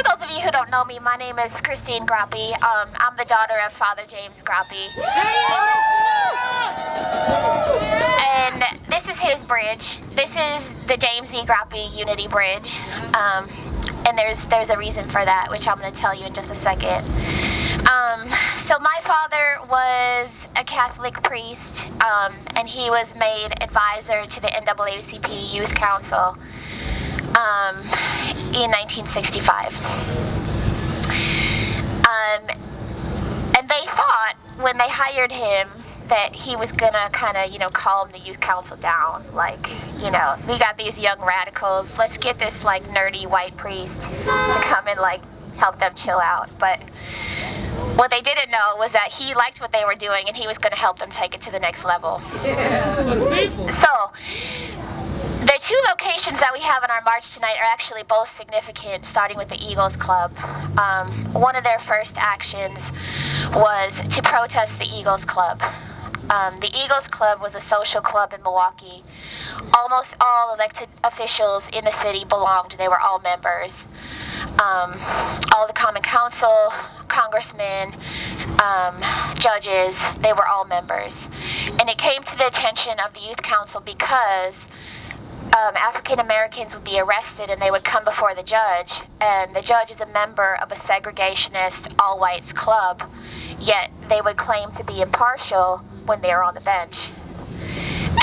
for those of you who don't know me, my name is Christine Groppi. I'm the daughter of Father James Groppi. And this is his bridge. This is the James E. Groppi Unity Bridge. And there's a reason for that, which I'm going to tell you in just a second. So my father was a Catholic priest, and he was made advisor to the NAACP Youth Council in 1965. And they thought when they hired him that he was gonna kind of, calm the youth council down. Like, we got these young radicals. Let's get this like nerdy white priest to come and like help them chill out. But what they didn't know was that he liked what they were doing and he was gonna help them take it to the next level. So the two locations that we have in our march tonight are actually both significant, starting with the Eagles Club. One of their first actions was to protest the Eagles Club. The Eagles Club was a social club in Milwaukee. Almost all elected officials in the city belonged. They were all members. All the Common Council, congressmen, judges, they were all members. And it came to the attention of the Youth Council because African Americans would be arrested and they would come before the judge, and the judge is a member of a segregationist all-whites club, yet they would claim to be impartial when they were on the bench.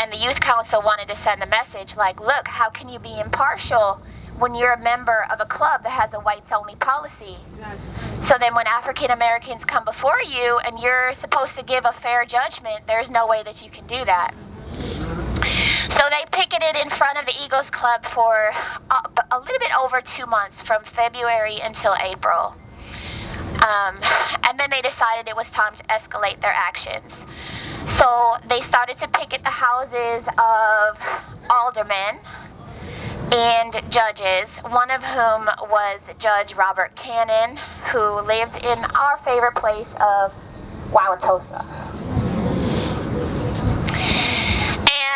And the Youth Council wanted to send a message like, look, how can you be impartial when you're a member of a club that has a whites-only policy? Exactly. So then when African Americans come before you and you're supposed to give a fair judgment, there's no way that you can do that. So they picketed in front of the Eagles Club for a little bit over 2 months, from February until April. And then they decided it was time to escalate their actions. So they started to picket the houses of aldermen and judges, one of whom was Judge Robert Cannon, who lived in our favorite place of Wauwatosa.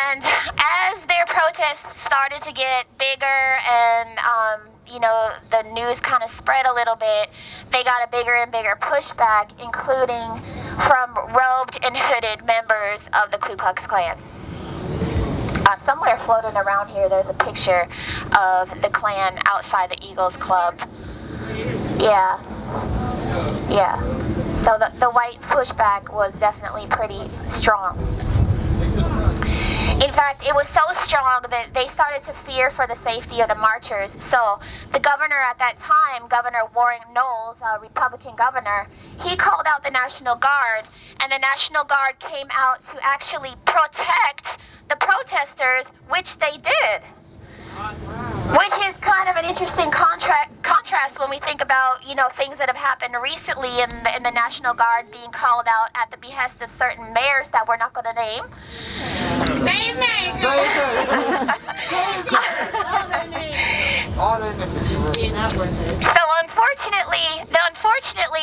And as their protests started to get bigger and, the news kind of spread a little bit, they got a bigger and bigger pushback, including from robed and hooded members of the Ku Klux Klan. Somewhere floating around here, there's a picture of the Klan outside the Eagles Club. Yeah. So the white pushback was definitely pretty strong. In fact, it was so strong that they started to fear for the safety of the marchers. So the governor at that time, Governor Warren Knowles, a Republican governor, he called out the National Guard, and the National Guard came out to actually protect the protesters, which they did. Awesome. Which is kind of an interesting contrast when we think about, things that have happened recently in the National Guard being called out at the behest of certain mayors that we're not going to name. Say his name. So unfortunately,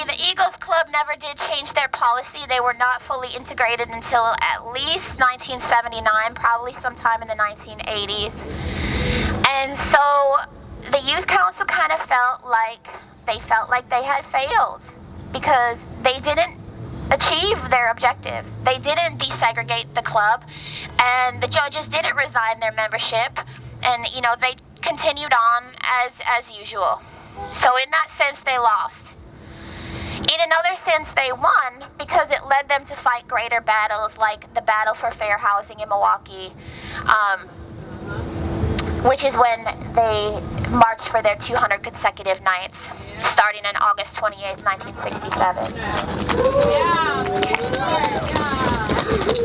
the Eagles Club never did change their policy. They were not fully integrated until at least 1979, probably sometime in the 1980s. And so the Youth Council kind of felt like they had failed because they didn't achieve their objective. They didn't desegregate the club, and the judges didn't resign their membership, and they continued on as usual. So in that sense, they lost. In another sense, they won because it led them to fight greater battles, like the battle for fair housing in Milwaukee, which is when they marched for their 200 consecutive nights, starting on August 28, 1967.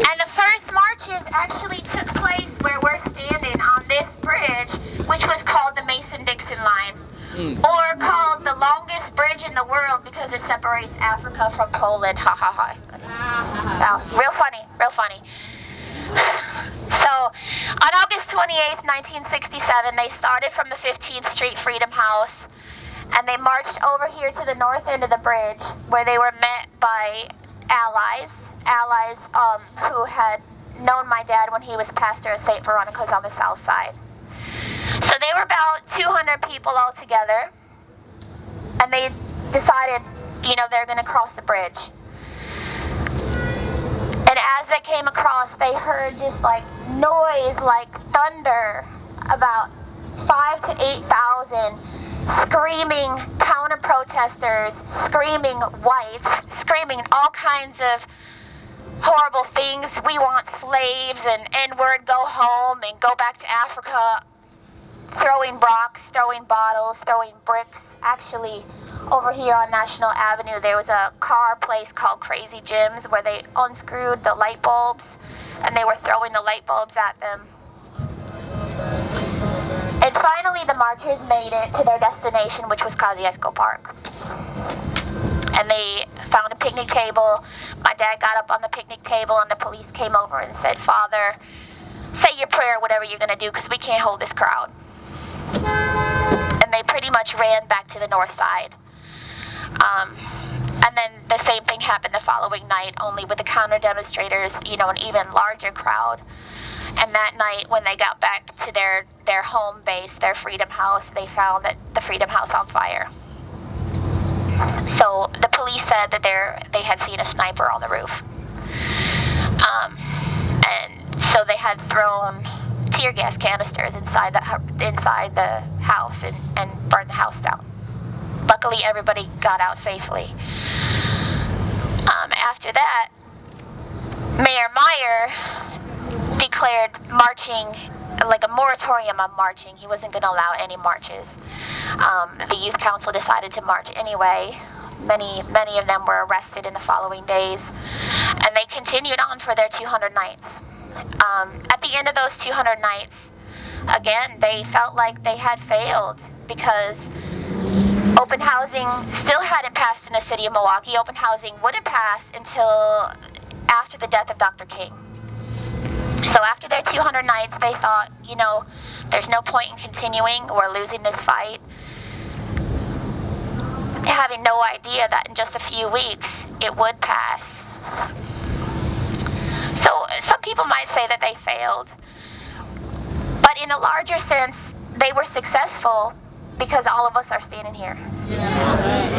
And the first marches actually took place where we're standing on this bridge, which was called the Mason-Dixon Line, or called the longest bridge in the world because it separates Africa from Poland. Ha ha ha. Real funny. So, on August 28th, 1967, they started from the 15th Street Freedom House, and they marched over here to the north end of the bridge, where they were met by allies who had known my dad when he was pastor of St. Veronica's on the south side. So they were about 200 people altogether. and they decided, they're going to cross the bridge. And as they came across, they heard just like noise, like thunder, about 5,000 to 8,000 screaming counter-protesters, screaming whites, screaming all kinds of horrible things. We want slaves, and N-word, go home and go back to Africa. Throwing rocks, throwing bottles, throwing bricks. Actually, over here on National Avenue, there was a car place called Crazy Jim's where they unscrewed the light bulbs and they were throwing the light bulbs at them. And finally, the marchers made it to their destination, which was Kosciuszko Park. And they found a picnic table. My dad got up on the picnic table and the police came over and said, "Father, say your prayer, whatever you're going to do, because we can't hold this crowd." And they pretty much ran back to the north side. And then the same thing happened the following night, only with the counter demonstrators, an even larger crowd. And that night, when they got back to their home base, their Freedom House, they found the Freedom House on fire. So the police said that they had seen a sniper on the roof. And so they had thrown tear gas canisters inside the house and burned the house down. Luckily, everybody got out safely. After that, Mayor Meyer declared marching, like a moratorium on marching. He wasn't going to allow any marches. The youth council decided to march anyway. Many of them were arrested in the following days, and they continued on for their 200 nights. At the end of those 200 nights, again, they felt like they had failed because open housing still hadn't passed in the city of Milwaukee. Open housing wouldn't pass until after the death of Dr. King. So after their 200 nights, they thought, there's no point in continuing. We're losing this fight. Having no idea that in just a few weeks, it would pass. So some people might say that they failed. But in a larger sense, they were successful because all of us are standing here. Yeah.